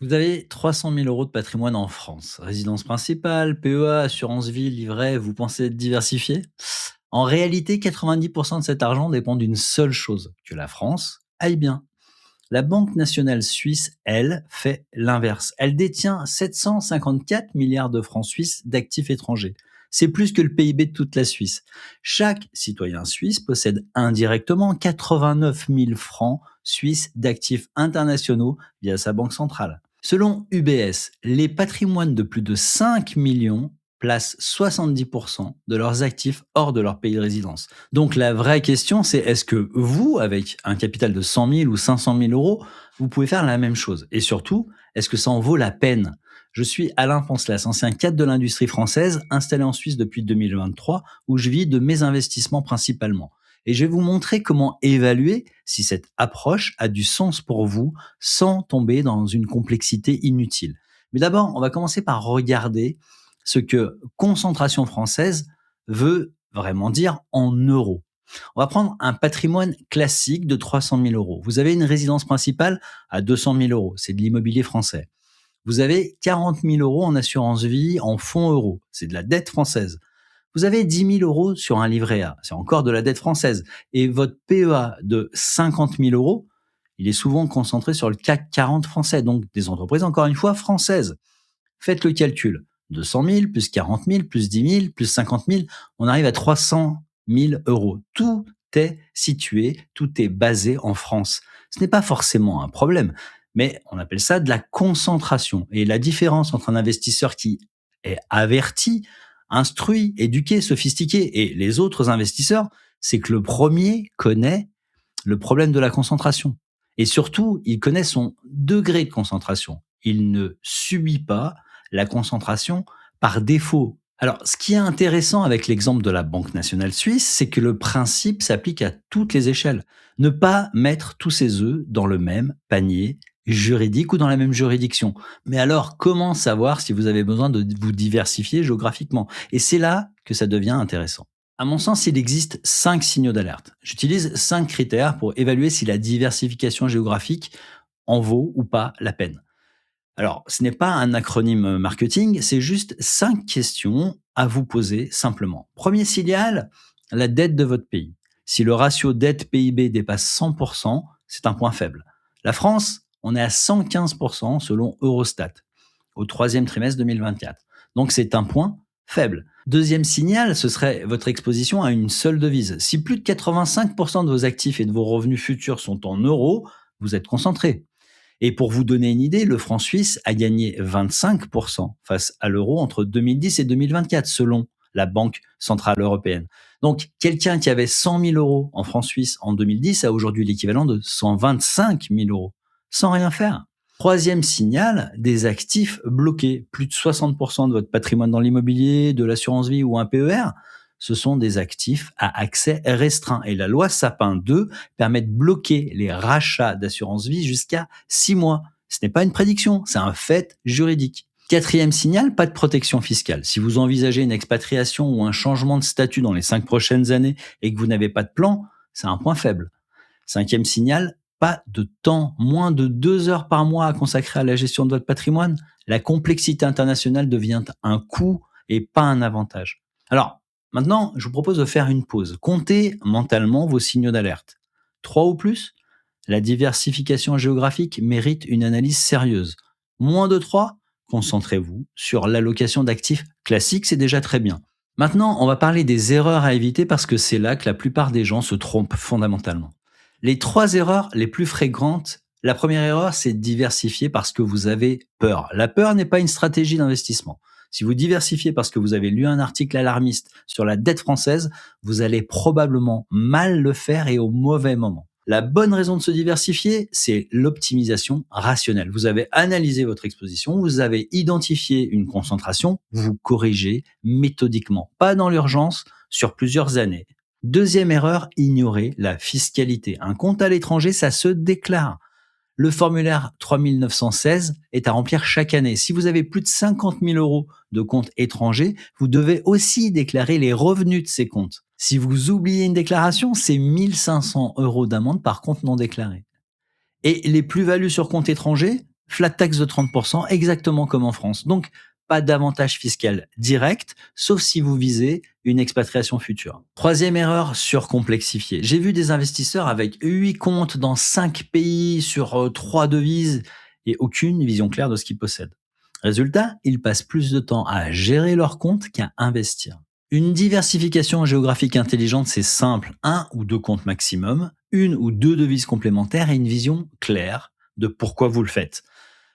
Vous avez 300 000 euros de patrimoine en France. Résidence principale, PEA, assurance vie, livret, vous pensez être diversifié? En réalité, 90% de cet argent dépend d'une seule chose, que la France aille bien. La Banque nationale suisse, elle, fait l'inverse. Elle détient 754 milliards de francs suisses d'actifs étrangers. C'est plus que le PIB de toute la Suisse. Chaque citoyen suisse possède indirectement 89 000 francs suisses d'actifs internationaux via sa banque centrale. Selon UBS, les patrimoines de plus de 5 millions placent 70% de leurs actifs hors de leur pays de résidence. Donc la vraie question, c'est est-ce que vous, avec un capital de 100 000 ou 500 000 euros, vous pouvez faire la même chose? Et surtout, est-ce que ça en vaut la peine? Je suis Alain Poncelas, ancien cadre de l'industrie française, installé en Suisse depuis 2023, où je vis de mes investissements principalement. Et je vais vous montrer comment évaluer si cette approche a du sens pour vous sans tomber dans une complexité inutile. Mais d'abord, on va commencer par regarder ce que concentration française veut vraiment dire en euros. On va prendre un patrimoine classique de 300 000 euros. Vous avez une résidence principale à 200 000 euros, c'est de l'immobilier français. Vous avez 40 000 euros en assurance vie en fonds euros, c'est de la dette française. Vous avez 10 000 euros sur un livret A, c'est encore de la dette française. Et votre PEA de 50 000 euros, il est souvent concentré sur le CAC 40 français, donc des entreprises encore une fois françaises. Faites le calcul. 200 000 plus 40 000 plus 10 000 plus 50 000, on arrive à 300 000 euros. Tout est situé, tout est basé en France. Ce n'est pas forcément un problème, mais on appelle ça de la concentration. Et la différence entre un investisseur qui est averti, instruit, éduqué, sophistiqué et les autres investisseurs, c'est que le premier connaît le problème de la concentration. Et surtout, il connaît son degré de concentration. Il ne subit pas la concentration par défaut. Alors, ce qui est intéressant avec l'exemple de la Banque nationale suisse, c'est que le principe s'applique à toutes les échelles. Ne pas mettre tous ses œufs dans le même panier juridique ou dans la même juridiction. Mais alors, comment savoir si vous avez besoin de vous diversifier géographiquement? Et c'est là que ça devient intéressant. À mon sens, il existe 5 signaux d'alerte. J'utilise 5 critères pour évaluer si la diversification géographique en vaut ou pas la peine. Alors, ce n'est pas un acronyme marketing, c'est juste 5 questions à vous poser simplement. Premier signal, la dette de votre pays. Si le ratio dette-PIB dépasse 100%, c'est un point faible. La France, on est à 115% selon Eurostat au troisième trimestre 2024. Donc c'est un point faible. Deuxième signal, ce serait votre exposition à une seule devise. Si plus de 85% de vos actifs et de vos revenus futurs sont en euros, vous êtes concentré. Et pour vous donner une idée, le franc suisse a gagné 25% face à l'euro entre 2010 et 2024, selon la Banque centrale européenne. Donc, quelqu'un qui avait 100 000 euros en francs suisses en 2010 a aujourd'hui l'équivalent de 125 000 euros, sans rien faire. Troisième signal, des actifs bloqués. Plus de 60% de votre patrimoine dans l'immobilier, de l'assurance vie ou un PER, ce sont des actifs à accès restreint. Et la loi Sapin 2 permet de bloquer les rachats d'assurance vie jusqu'à 6 mois. Ce n'est pas une prédiction, c'est un fait juridique. Quatrième signal, pas de protection fiscale. Si vous envisagez une expatriation ou un changement de statut dans les 5 prochaines années et que vous n'avez pas de plan, c'est un point faible. Cinquième signal, pas de temps, moins de 2 heures par mois à consacrer à la gestion de votre patrimoine. La complexité internationale devient un coût et pas un avantage. Alors, maintenant, je vous propose de faire une pause. Comptez mentalement vos signaux d'alerte. 3 ou plus, la diversification géographique mérite une analyse sérieuse. Moins de 3, concentrez-vous sur l'allocation d'actifs classiques, c'est déjà très bien. Maintenant, on va parler des erreurs à éviter parce que c'est là que la plupart des gens se trompent fondamentalement. Les 3 erreurs les plus fréquentes, la première erreur, c'est de diversifier parce que vous avez peur. La peur n'est pas une stratégie d'investissement. Si vous diversifiez parce que vous avez lu un article alarmiste sur la dette française, vous allez probablement mal le faire et au mauvais moment. La bonne raison de se diversifier, c'est l'optimisation rationnelle. Vous avez analysé votre exposition, vous avez identifié une concentration, vous corrigez méthodiquement, pas dans l'urgence, sur plusieurs années. Deuxième erreur, ignorer la fiscalité. Un compte à l'étranger, ça se déclare. Le formulaire 3916 est à remplir chaque année. Si vous avez plus de 50 000 euros de compte étranger, vous devez aussi déclarer les revenus de ces comptes. Si vous oubliez une déclaration, c'est 1 500 euros d'amende par compte non déclaré. Et les plus-values sur compte étranger, flat tax de 30%, exactement comme en France. Donc, pas d'avantage fiscal direct, sauf si vous visez une expatriation future. Troisième erreur, surcomplexifier. J'ai vu des investisseurs avec 8 comptes dans 5 pays sur 3 devises et aucune vision claire de ce qu'ils possèdent. Résultat, ils passent plus de temps à gérer leurs comptes qu'à investir. Une diversification géographique intelligente, c'est simple. Un ou deux comptes maximum, une ou deux devises complémentaires et une vision claire de pourquoi vous le faites.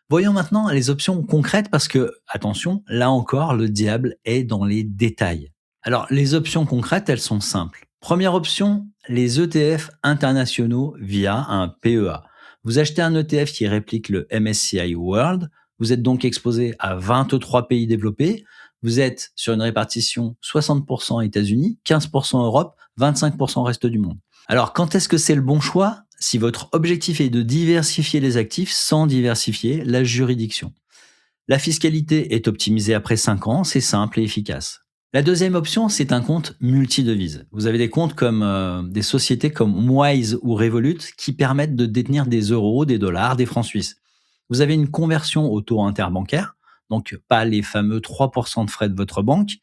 Voyons maintenant les options concrètes parce que, attention, là encore, le diable est dans les détails. Alors, les options concrètes, elles sont simples. Première option, les ETF internationaux via un PEA. Vous achetez un ETF qui réplique le MSCI World, vous êtes donc exposé à 23 pays développés, vous êtes sur une répartition 60% États-Unis, 15% Europe, 25% reste du monde. Alors, quand est-ce que c'est le bon choix? Si votre objectif est de diversifier les actifs sans diversifier la juridiction. La fiscalité est optimisée après 5 ans, c'est simple et efficace. La deuxième option, c'est un compte multidevise. Vous avez des comptes comme des sociétés comme Wise ou Revolut qui permettent de détenir des euros, des dollars, des francs suisses. Vous avez une conversion au taux interbancaire, donc pas les fameux 3% de frais de votre banque.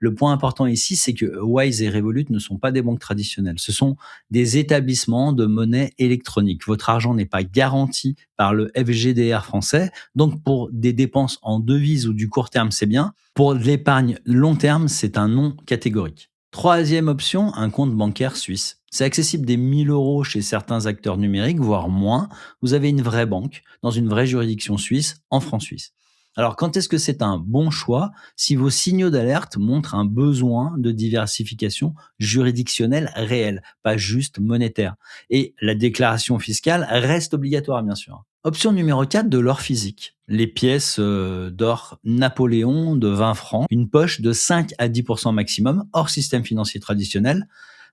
Le point important ici, c'est que Wise et Revolut ne sont pas des banques traditionnelles. Ce sont des établissements de monnaie électronique. Votre argent n'est pas garanti par le FGDR français. Donc, pour des dépenses en devises ou du court terme, c'est bien. Pour l'épargne long terme, c'est un non catégorique. Troisième option, un compte bancaire suisse. C'est accessible des 1000 euros chez certains acteurs numériques, voire moins. Vous avez une vraie banque dans une vraie juridiction suisse, en francs suisses. Alors, quand est-ce que c'est un bon choix? Si vos signaux d'alerte montrent un besoin de diversification juridictionnelle réelle, pas juste monétaire. Et la déclaration fiscale reste obligatoire, bien sûr. Option numéro 4, de l'or physique. Les pièces d'or Napoléon de 20 francs, une poche de 5 à 10% maximum, hors système financier traditionnel.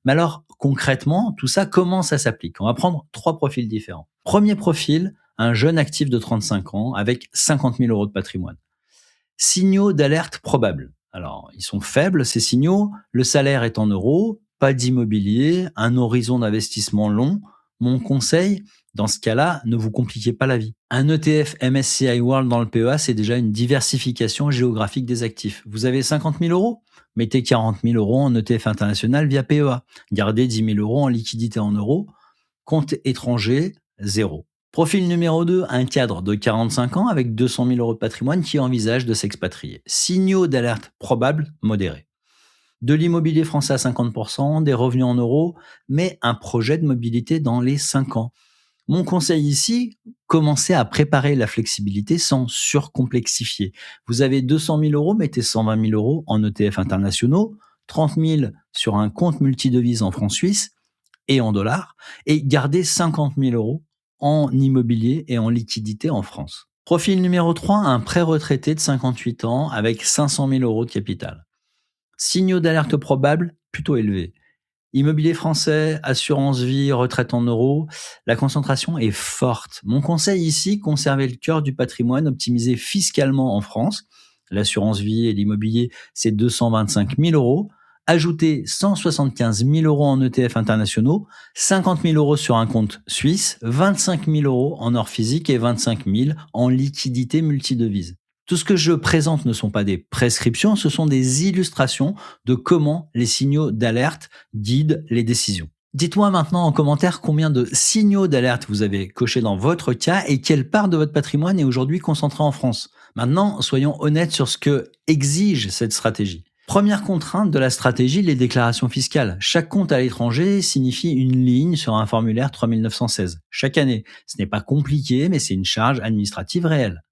Mais alors, concrètement, tout ça, comment ça s'applique? On va prendre 3 profils différents. Premier profil, un jeune actif de 35 ans avec 50 000 euros de patrimoine. Signaux d'alerte probables. Alors, ils sont faibles, ces signaux. Le salaire est en euros, pas d'immobilier, un horizon d'investissement long. Mon conseil, dans ce cas-là, ne vous compliquez pas la vie. Un ETF MSCI World dans le PEA, c'est déjà une diversification géographique des actifs. Vous avez 50 000 euros? Mettez 40 000 euros en ETF international via PEA. Gardez 10 000 euros en liquidité en euros. Compte étranger, zéro. Profil numéro 2, un cadre de 45 ans avec 200 000 euros de patrimoine qui envisage de s'expatrier. Signaux d'alerte probables, modérés. De l'immobilier français à 50%, des revenus en euros, mais un projet de mobilité dans les 5 ans. Mon conseil ici, commencez à préparer la flexibilité sans surcomplexifier. Vous avez 200 000 euros, mettez 120 000 euros en ETF internationaux, 30 000 sur un compte multidevise en francs suisses et en dollars, et gardez 50 000 euros en immobilier et en liquidité en France. Profil numéro 3, un pré-retraité de 58 ans avec 500 000 euros de capital. Signaux d'alerte probables, plutôt élevés. Immobilier français, assurance vie, retraite en euros, la concentration est forte. Mon conseil ici, conservez le cœur du patrimoine optimisé fiscalement en France. L'assurance vie et l'immobilier, c'est 225 000 euros. Ajoutez 175 000 euros en ETF internationaux, 50 000 euros sur un compte suisse, 25 000 euros en or physique et 25 000 en liquidité multidevise. Tout ce que je présente ne sont pas des prescriptions, ce sont des illustrations de comment les signaux d'alerte guident les décisions. Dites-moi maintenant en commentaire combien de signaux d'alerte vous avez coché dans votre cas et quelle part de votre patrimoine est aujourd'hui concentrée en France. Maintenant, soyons honnêtes sur ce que exige cette stratégie. Première contrainte de la stratégie, les déclarations fiscales. Chaque compte à l'étranger signifie une ligne sur un formulaire 3916 chaque année. Ce n'est pas compliqué, mais c'est une charge administrative réelle.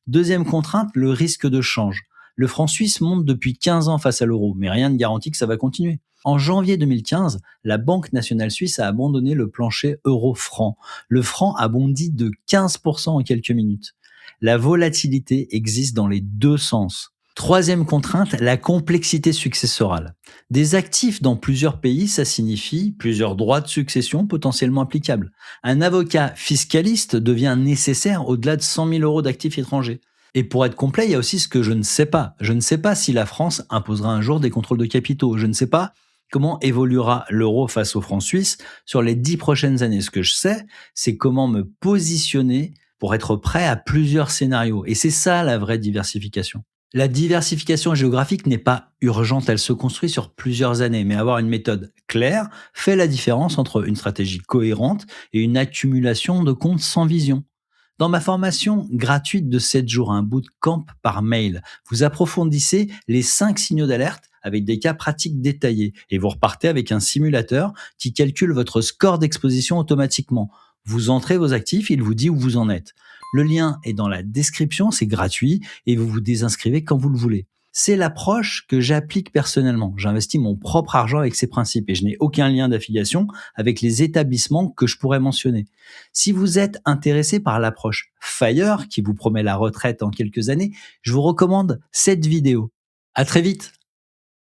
Deuxième contrainte, le risque de change. Le franc suisse monte depuis 15 ans face à l'euro, mais rien ne garantit que ça va continuer. En janvier 2015, la Banque nationale suisse a abandonné le plancher euro-franc. Le franc a bondi de 15% en quelques minutes. La volatilité existe dans les deux sens. Troisième contrainte, la complexité successorale. Des actifs dans plusieurs pays, ça signifie plusieurs droits de succession potentiellement applicables. Un avocat fiscaliste devient nécessaire au-delà de 100 000 euros d'actifs étrangers. Et pour être complet, il y a aussi ce que je ne sais pas. Je ne sais pas si la France imposera un jour des contrôles de capitaux. Je ne sais pas comment évoluera l'euro face au franc suisse sur les 10 prochaines années. Ce que je sais, c'est comment me positionner pour être prêt à plusieurs scénarios. Et c'est ça la vraie diversification. La diversification géographique n'est pas urgente, elle se construit sur plusieurs années, mais avoir une méthode claire fait la différence entre une stratégie cohérente et une accumulation de comptes sans vision. Dans ma formation gratuite de 7 jours, un bootcamp par mail, vous approfondissez les 5 signaux d'alerte avec des cas pratiques détaillés et vous repartez avec un simulateur qui calcule votre score d'exposition automatiquement. Vous entrez vos actifs, il vous dit où vous en êtes. Le lien est dans la description, c'est gratuit et vous vous désinscrivez quand vous le voulez. C'est l'approche que j'applique personnellement. J'investis mon propre argent avec ces principes et je n'ai aucun lien d'affiliation avec les établissements que je pourrais mentionner. Si vous êtes intéressé par l'approche FIRE qui vous promet la retraite en quelques années, je vous recommande cette vidéo. À très vite.